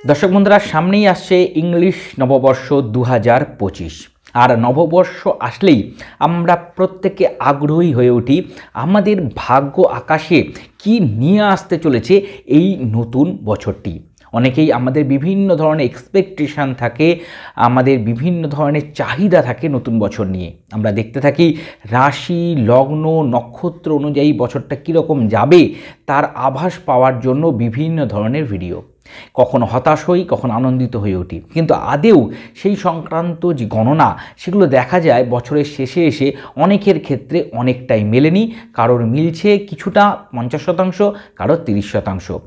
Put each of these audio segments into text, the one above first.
দর্শক বন্ধুরা, সামনেই আসছে ইংলিশ নববর্ষ 2025। আর নববর্ষ আসলেই আমরা প্রত্যেকে আগ্রহী হয়ে উঠি আমাদের ভাগ্য আকাশে কি নিয়ে আসতে চলেছে এই নতুন বছরটি। অনেকেই আমাদের বিভিন্ন ধরনের এক্সপেকটেশান থাকে, আমাদের বিভিন্ন ধরনের চাহিদা থাকে নতুন বছর নিয়ে। আমরা দেখতে থাকি রাশি, লগ্ন, নক্ষত্র অনুযায়ী বছরটা কীরকম যাবে তার আভাস পাওয়ার জন্য বিভিন্ন ধরনের ভিডিও। কখনো হতাশ হই, কখনো আনন্দিত হয়ে উঠি, কিন্তু আদেও সেই সংক্রান্ত যে গণনা সেগুলো দেখা যায় বছরের শেষে এসে অনেকের ক্ষেত্রে অনেকটাই মেলেনি। কারোর মিলছে কিছুটা 50%, কারোর 30%।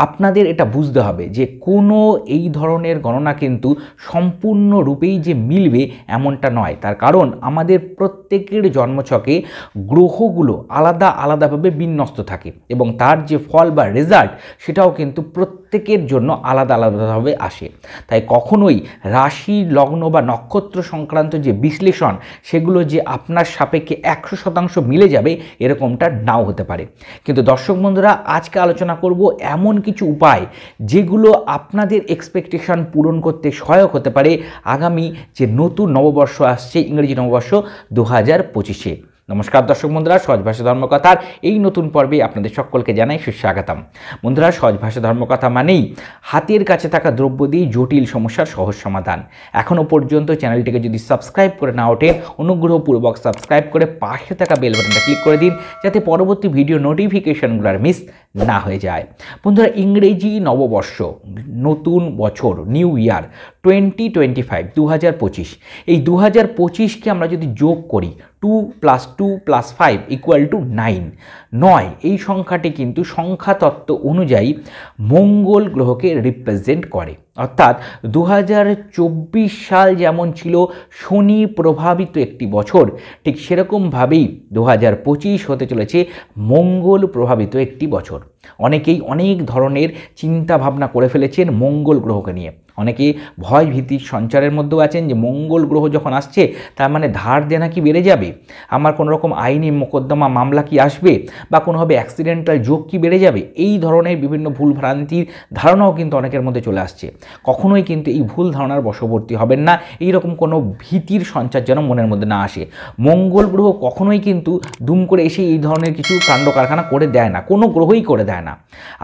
আপনাদের এটা বুঝতে হবে যে কোনো এই ধরনের গণনা কিন্তু সম্পূর্ণরূপেই যে মিলবে এমনটা নয়। তার কারণ আমাদের প্রত্যেকের জন্মছকে গ্রহগুলো আলাদা আলাদাভাবে বিন্যস্ত থাকে এবং তার যে ফল বা রেজাল্ট সেটাও কিন্তু প্রত্যেকের জন্য আলাদা আলাদাভাবে আসে। তাই কখনোই রাশি, লগ্ন বা নক্ষত্র সংক্রান্ত যে বিশ্লেষণ সেগুলো যে আপনার সাপেক্ষে 100% মিলে যাবে এরকমটা নাও হতে পারে। কিন্তু দর্শক বন্ধুরা, আজকে আলোচনা করব এমন কিছু উপায় যেগুলো আপনাদের এক্সপেকটেশন পূরণ করতে সহায়ক হতে পারে আগামী যে নতুন নববর্ষ আসছে, ইংরেজি নববর্ষ 2025-এ। নমস্কার দর্শক বন্ধুরা, সহজ ভাষা ধর্মকথার এই নতুন পর্বে আপনাদের সকলকে জানাই সুস্বাগতম। বন্ধুরা, সহজ ভাষা ধর্মকথা মানেই হাতের কাছে থাকা দ্রব্য দিয়ে জটিল সমস্যার সহজ সমাধান। এখনও পর্যন্ত চ্যানেলটিকে যদি সাবস্ক্রাইব করে না ওঠেন, অনুগ্রহপূর্বক সাবস্ক্রাইব করে পাশে থাকা বেল বাটনটা ক্লিক করে দিন, যাতে পরবর্তী ভিডিও নোটিফিকেশনগুলো আর মিস না হয়ে যায়। বন্ধুরা, ইংরেজি নববর্ষ, নতুন বছর, নিউ ইয়ার 2025, 2025, এই 2025কে আমরা যদি যোগ করি 2 + 2 + 5 = 9, 9 এই সংখ্যাটি কিন্তু সংখ্যাতত্ত্ব অনুযায়ী মঙ্গল গ্রহকে রিপ্রেজেন্ট করে। অর্থাৎ 2024 সাল যেমন ছিল শনি প্রভাবিত একটি বছর, ঠিক সেরকমভাবেই 2025 হতে চলেছে মঙ্গল প্রভাবিত একটি বছর। অনেকেই অনেক ধরনের চিন্তা ভাবনা করে ফেলেছেন মঙ্গল গ্রহকে নিয়ে। অনেকে ভয় ভীতির সঞ্চারের মধ্যেও আছেন যে মঙ্গল গ্রহ যখন আসছে তার মানে ধার দেনা কি বেড়ে যাবে, আমার কোনো রকম আইনি মোকদ্দমা মামলা কি আসবে, বা কোনোভাবে অ্যাক্সিডেন্টাল যোগ কি বেড়ে যাবে। এই ধরনের বিভিন্ন ভুলভ্রান্তির ধারণাও কিন্তু অনেকের মধ্যে চলে আসছে। কখনোই কিন্তু এই ভুল ধারণার বশবর্তী হবেন না, এই রকম কোনো ভীতির সঞ্চার যেন মনের মধ্যে না আসে। মঙ্গল গ্রহ কখনোই কিন্তু দুম করে এসে এই ধরনের কিছু কাণ্ড কারখানা করে দেয় না, কোনো গ্রহই করে দেয় না।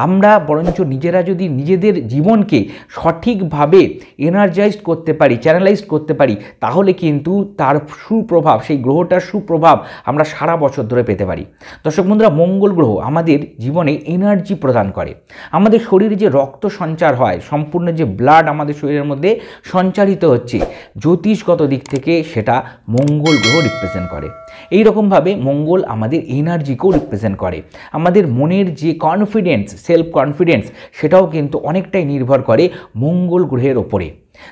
আমরা বরঞ্চ নিজেরা যদি নিজেদের জীবনকে সঠিকভাবে এনার্জাইজড করতে পারি, চ্যানেলাইজড করতে পারি, তাহলে কিন্তু তার সুপ্রভাব, সেই গ্রহটার সুপ্রভাব আমরা সারা বছর ধরে পেতে পারি। দর্শক বন্ধুরা, মঙ্গল গ্রহ আমাদের জীবনে এনার্জি প্রদান করে। আমাদের শরীরে যে রক্ত সঞ্চার হয়, সম্পূর্ণ যে ব্লাড আমাদের শরীরের মধ্যে সঞ্চারিত হচ্ছে, জ্যোতিষগত দিক থেকে সেটা মঙ্গল গ্রহ রিপ্রেজেন্ট করে। এই রকমভাবে মঙ্গল আমাদের এনার্জিকেও রিপ্রেজেন্ট করে। আমাদের মনের যে কনফিডেন্স, সেলফ কনফিডেন্স, সেটাও কিন্তু অনেকটাই নির্ভর করে মঙ্গল গ্রহের ওপরে।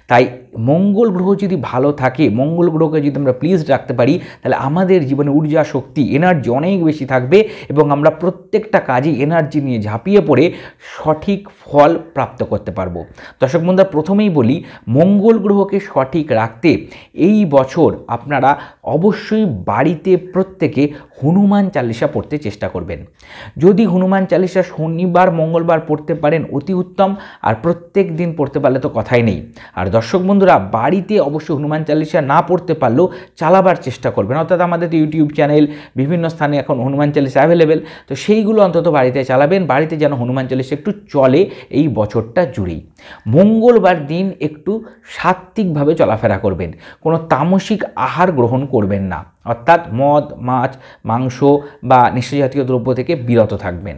তাই মঙ্গল গ্রহ যদি ভালো থাকে, মঙ্গল গ্রহকে যদি আমরা প্লিজড রাখতে পারি, তাহলে আমাদের জীবনে ঊর্জা, শক্তি, এনার্জি অনেক বেশি থাকবে এবং আমরা প্রত্যেকটা কাজে এনার্জি নিয়ে ঝাঁপিয়ে পড়ে সঠিক ফল প্রাপ্ত করতে পারবো। দর্শক বন্ধুরা, প্রথমেই বলি, মঙ্গল গ্রহকে সঠিক রাখতে এই বছর আপনারা অবশ্যই বাড়িতে প্রত্যেকে হনুমান চালিসা পড়তে চেষ্টা করবেন। যদি হনুমান চালিসা শনিবার, মঙ্গলবার পড়তে পারেন অতি উত্তম, আর প্রত্যেক দিন পড়তে পারলে তো কথাই নেই। আর দর্শক বন্ধুরা, বাড়িতে অবশ্যই হনুমান চালিসা না পড়তে পারলেও চালাবার চেষ্টা করবেন। অর্থাৎ আমাদের তো ইউটিউব চ্যানেল, বিভিন্ন স্থানে এখন হনুমান চালিসা অ্যাভেলেবেল, তো সেইগুলো অন্তত বাড়িতে চালাবেন। বাড়িতে যেন হনুমান চালিসা একটু চলে এই বছরটা জুড়েই। মঙ্গলবার দিন একটু সাত্ত্বিকভাবে চলাফেরা করবেন, কোনো তামসিক আহার গ্রহণ করবেন না, অর্থাৎ মদ, মাছ, মাংস বা নেশাজাতীয় দ্রব্য থেকে বিরত থাকবেন।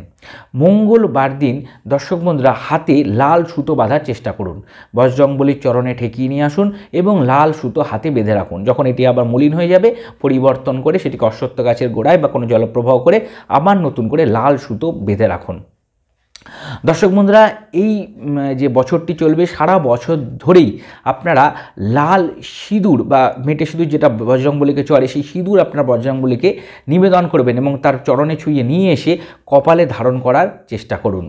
মঙ্গলবার দিন দর্শক বন্ধুরা, হাতে লাল সুতো বাঁধার চেষ্টা করুন। বজরংবলীর চরণে ঠেকিয়ে নিয়ে আসুন এবং লাল সুতো হাতে বেঁধে রাখুন। যখন এটি আবার মলিন হয়ে যাবে, পরিবর্তন করে সেটিকে অশ্বত্থ গাছের গোড়ায় বা কোনো জলপ্রবাহ করে আবার নতুন করে লাল সুতো বেঁধে রাখুন। দর্শক বন্ধুরা, এই যে বছরটি চলবে সারা বছর ধরেই আপনারা লাল সিঁদুর বা মেটে সিঁদুর, যেটা বজরংবলীকে চলে, সেই সিঁদুর আপনারা বজরংবলীকে নিবেদন করবেন এবং তার চরণে ছুঁয়ে নিয়ে এসে কপালে ধারণ করার চেষ্টা করুন।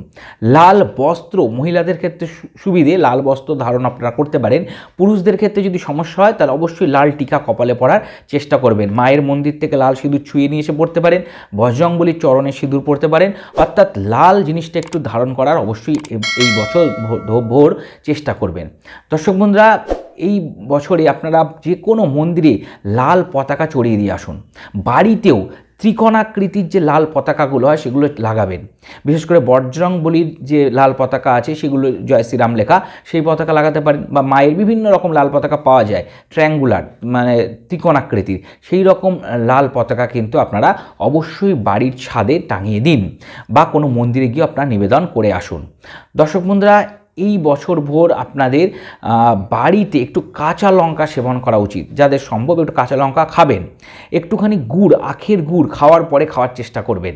লাল বস্ত্র মহিলাদের ক্ষেত্রে সুবিধে, লাল বস্ত্র ধারণ আপনারা করতে পারেন। পুরুষদের ক্ষেত্রে যদি সমস্যা হয় তাহলে অবশ্যই লাল টিকা কপালে পরার চেষ্টা করবেন। মায়ের মন্দির থেকে লাল সিঁদুর ছুঁয়ে নিয়ে এসে পড়তে পারেন, বজরংবলীর চরণে সিঁদুর পড়তে পারেন। অর্থাৎ লাল জিনিসটা একটু ধারণ করার অবশ্যই এই বছর ভোর চেষ্টা করবেন। দর্শক বন্ধুরা, এই বছরে আপনারা যে কোনো মন্দিরে লাল পতাকা চড়িয়ে দিয়ে আসুন। বাড়িতেও ত্রিকোণাকৃতির যে লাল পতাকাগুলো হয় সেগুলো লাগাবেন। বিশেষ করে বজরংবলীর যে লাল পতাকা আছে সেগুলো জয় শ্রীরাম লেখা, সেই পতাকা লাগাতে পারেন। বা মায়ের বিভিন্ন রকম লাল পতাকা পাওয়া যায়, ট্রায়াঙ্গুলার মানে ত্রিকোণাকৃতির, সেই রকম লাল পতাকা কিন্তু আপনারা অবশ্যই বাড়ির ছাদে টাঙিয়ে দিন বা কোনো মন্দিরে গিয়ে আপনারা নিবেদন করে আসুন। দর্শক বন্ধুরা, এই বছর ভোর আপনাদের বাড়িতে একটু কাঁচা লঙ্কা সেবন করা উচিত। যাদের সম্ভব একটু কাঁচা লঙ্কা খাবেন। একটুখানি গুড়, আখের গুড় খাওয়ার পরে খাওয়ার চেষ্টা করবেন।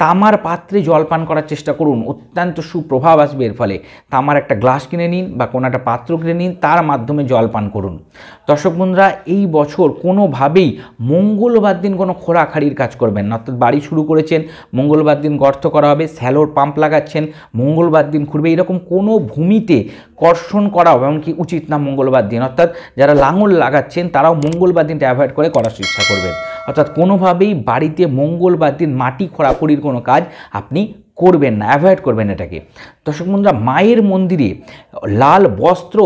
তামার পাত্রে জল পান করার চেষ্টা করুন, অত্যন্ত সুপ্রভাব আসবে এর ফলে। তামার একটা গ্লাস কিনে নিন বা কোনো একটা পাত্র কিনে নিন, তার মাধ্যমে জল পান করুন। দর্শক বন্ধুরা, এই বছর কোনোভাবেই মঙ্গলবার দিন কোনো খোঁড়াখাড়ির কাজ করবেন না। অর্থাৎ বাড়ি শুরু করেছেন, মঙ্গলবার দিন গর্ত করা হবে, স্যালোর পাম্প লাগাচ্ছেন, মঙ্গলবার দিন খুঁড়বে, এরকম কোনো ভূমিতে কর্ষণ করাও এমনকি উচিত না মঙ্গলবার দিন। অর্থাৎ যারা লাঙল লাগাচ্ছেন তারাও মঙ্গলবার দিনটা অ্যাভয়েড করে করার চেষ্টা করবেন। অর্থাৎ কোনোভাবেই বাড়িতে মঙ্গলবার দিন মাটি খোঁড়াখুড়ির কোনো কাজ আপনি করবেন না, অ্যাভয়েড করবেন এটাকে। দর্শক বন্ধুরা, মায়ের মন্দিরে লাল বস্ত্র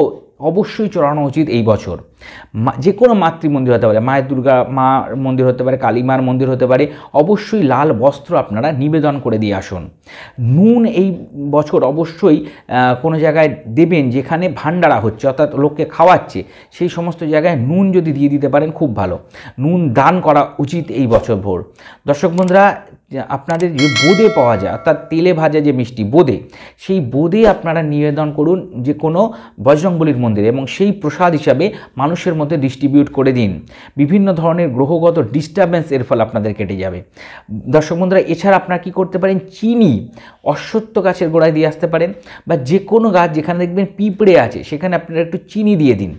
অবশ্যই চড়ানো উচিত এই বছর। যে কোনো মাতৃমন্দির হতে পারে, মায়ের দুর্গা মা মন্দির হতে পারে, কালী মার মন্দির হতে পারে, অবশ্যই লাল বস্ত্র আপনারা নিবেদন করে দিয়ে আসুন। নুন এই বছর অবশ্যই কোনো জায়গায় দেবেন যেখানে ভান্ডারা হচ্ছে, অর্থাৎ লোককে খাওয়াচ্ছে, সেই সমস্ত জায়গায় নুন যদি দিয়ে দিতে পারেন খুব ভালো। নুন দান করা উচিত এই বছর ভোর। দর্শক বন্ধুরা, আপনাদের যে বোঁদে পাওয়া যায়, অর্থাৎ তেলে ভাজা যে মিষ্টি বোঁদে, সেই বোঁদে আপনারা নিবেদন করুন যে কোনো বজরংবলীর মন্দিরে, এবং সেই প্রসাদ হিসাবে মানুষের মধ্যে ডিস্ট্রিবিউট করে দিন। বিভিন্ন ধরনের গ্রহগত ডিস্টারবেন্স এর ফলে আপনাদের কেটে যাবে। দর্শক বন্ধুরা, এছাড়া আপনারা কী করতে পারেন, চিনি অশ্বত্থ গাছের গোড়ায় দিয়ে আসতে পারেন, বা যে কোনো গাছ যেখানে দেখবেন পিঁপড়ে আছে সেখানে আপনারা একটু চিনি দিয়ে দিন,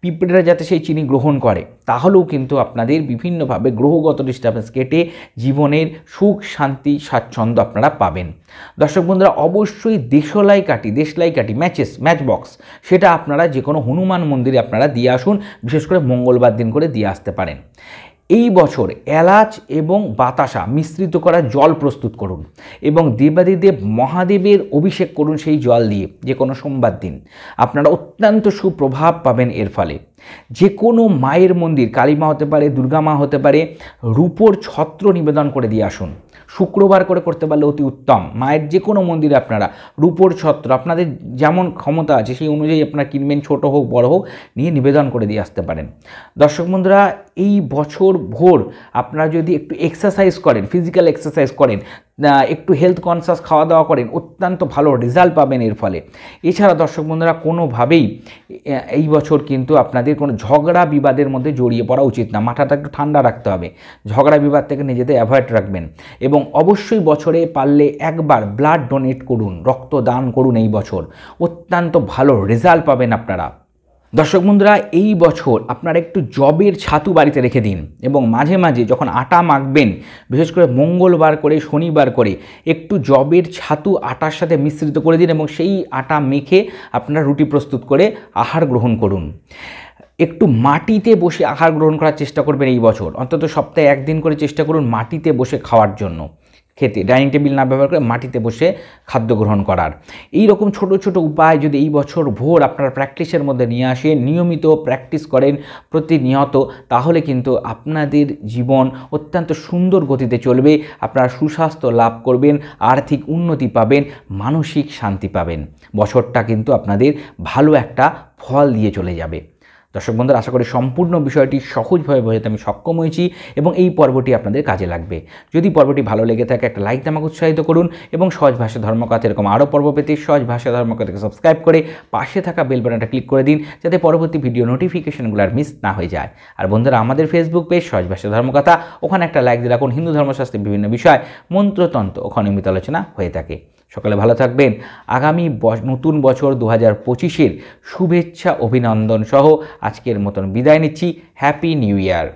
পিঁপড়েরা যাতে সেই চিনি গ্রহণ করে। তাহলেও কিন্তু আপনাদের বিভিন্নভাবে গ্রহগত ডিস্টার্বেন্স কেটে জীবনের সুখ, শান্তি, স্বাচ্ছন্দ্য আপনারা পাবেন। দর্শক বন্ধুরা, অবশ্যই দেশলাই কাঠি ম্যাচ বক্স, সেটা আপনারা যে কোনো হনুমান মন্দিরে আপনারা দিয়ে আসুন। বিশেষ করে মঙ্গলবার দিন করে দিয়ে আসতে পারেন। এই বছর এলাচ এবং বাতাসা মিশ্রিত করা জল প্রস্তুত করুন এবং দেবাদিদেব মহাদেবের অভিষেক করুন সেই জল দিয়ে। যে কোনো সোমবার দিন আপনারা অত্যন্ত সুপ্রভাব পাবেন এর ফলে। যে কোনো মায়ের মন্দির, কালী মা হতে পারে, দুর্গা মা হতে পারে, রূপোর ছত্র নিবেদন করে দিয়ে আসুন। শুক্রবার করে করতে পারলে অতি উত্তম। মায়ের যে কোনো মন্দিরে আপনারা রূপোর ছত্র, আপনাদের যেমন ক্ষমতা আছে সেই অনুযায়ী আপনারা কিনবেন, ছোট হোক বড় হোক, নিয়ে নিবেদন করে দিয়ে আসতে পারেন। দর্শক বন্ধুরা, এই বছর ভোর আপনারা যদি একটু এক্সারসাইজ করেন, ফিজিক্যাল এক্সারসাইজ করেন, একটু হেলথ কনসাস খাওয়া দাওয়া করেন, অত্যন্ত ভালো রেজাল্ট পাবেন এর ফলে। এছাড়া দর্শক বন্ধুরা, কোনোভাবেই এই বছর কিন্তু আপনাদের কোনো ঝগড়া বিবাদের মধ্যে জড়িয়ে পড়া উচিত না। মাথাটা একটু ঠান্ডা রাখতে হবে, ঝগড়া বিবাদ থেকে নিজেদের অ্যাভয়েড রাখবেন। এবং অবশ্যই বছরে পারলে একবার ব্লাড ডোনেট করুন, রক্তদান করুন। এই বছর অত্যন্ত ভালো রেজাল্ট পাবেন আপনারা। দর্শক বন্ধুরা, এই বছর আপনারা একটু জবের ছাতু বাড়িতে রেখে দিন এবং মাঝে মাঝে যখন আটা মাখবেন, বিশেষ করে মঙ্গলবার করে, শনিবার করে, একটু জবের ছাতু আটার সাথে মিশ্রিত করে দিন এবং সেই আটা মেখে আপনারা রুটি প্রস্তুত করে আহার গ্রহণ করুন। একটু মাটিতে বসে আহার গ্রহণ করার চেষ্টা করবেন এই বছর। অন্তত সপ্তাহে একদিন করে চেষ্টা করুন মাটিতে বসে খাওয়ার জন্য, খেতে ডাইনিং টেবিল না ব্যবহার করে মাটিতে বসে খাদ্য গ্রহণ করার। এই রকম ছোট ছোট উপায় যদি এই বছর ভোর আপনারা প্র্যাকটিসের মধ্যে নিয়ে আসেন, নিয়মিত প্র্যাকটিস করেন প্রতিনিয়ত, তাহলে কিন্তু আপনাদের জীবন অত্যন্ত সুন্দর গতিতে চলবে। আপনারা সুস্বাস্থ্য লাভ করবেন, আর্থিক উন্নতি পাবেন, মানসিক শান্তি পাবেন। বছরটা কিন্তু আপনাদের ভালো একটা ফল দিয়ে চলে যাবে। দর্শক বন্ধুরা, আশা করি সম্পূর্ণ বিষয়টি সহজভাবে বোঝাতে আমি সক্ষম হয়েছি এবং এই পর্বটি আপনাদের কাজে লাগবে। যদি পর্বটি ভালো লেগে থাকে একটা লাইক দিয়ে আমাকে উৎসাহিত করুন এবং সহজ ভাষা ধর্মকথা এরকম আরও পর্ব পেতে সহজ ভাষা ধর্মকথাকে সাবস্ক্রাইব করে পাশে থাকা বেল বাটনটা ক্লিক করে দিন, যাতে পরবর্তী ভিডিও নোটিফিকেশনগুলো আর মিস না হয়ে যায়। আর বন্ধুরা, আমাদের ফেসবুক পেজ সহজ ভাষা ধর্মকথা, ওখানে একটা লাইক দিয়ে রাখুন। হিন্দু ধর্মশাস্ত্রের বিভিন্ন বিষয়, মন্ত্রতন্ত্র ওখানে নিয়মিত আলোচনা হয়ে থাকে। সকালে ভালো থাকবেন। আগামী নতুন বছর 2025-এর শুভেচ্ছা অভিনন্দন সহ আজকের মতন বিদায় নিচ্ছি। Happy new year.